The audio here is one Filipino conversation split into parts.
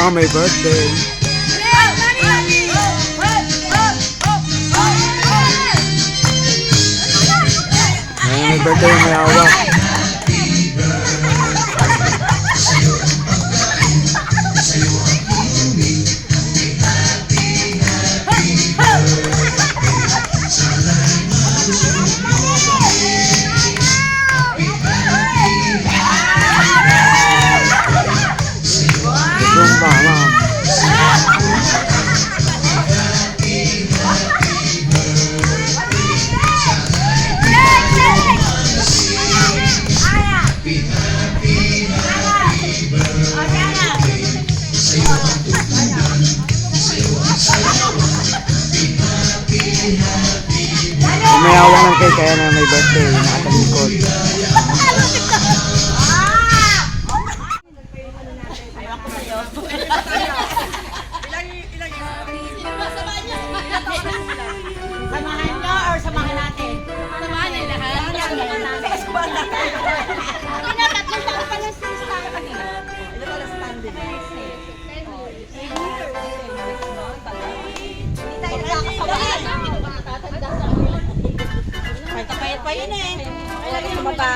Mama, may birthday. Ayan, may birthday yung may hawak. Zumba, ma'am. May hawak ng cake kaya na may birthday, nakatalikod. Samahan nyo or samahan natin? Samahan nyo lahat. Samahan natin. Hindi na, tatlong taon pa lang sa stand kanina. Ilan pa lang stand din? 10 years. Hindi tayo nakakasabahan. Hindi ba natatanda sa akin? Kahit kapayat pa yun eh. Kaya rin bumaba.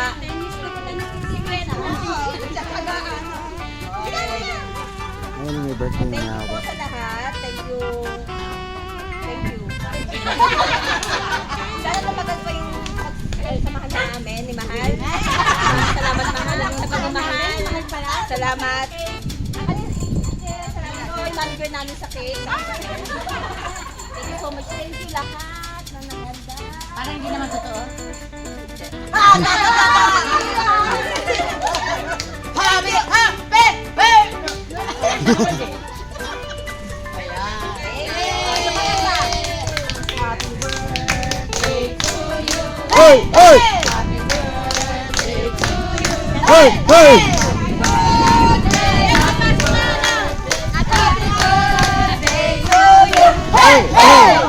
Ayan, may birthday Thank na you po hawak. sa lahat. Thank you. Thank you. Sana tumagal pa yung samahan namin ni Mahal. Salamat Mahal. Sa pagmamahal. Salamat. Salamat po yung manager namin sa cake. Thank you so much. Thank you lahat na naganda. Parang hindi naman totoo. Happy! Happy! Hey! Hey! Hey! Hey! Hey! Hey!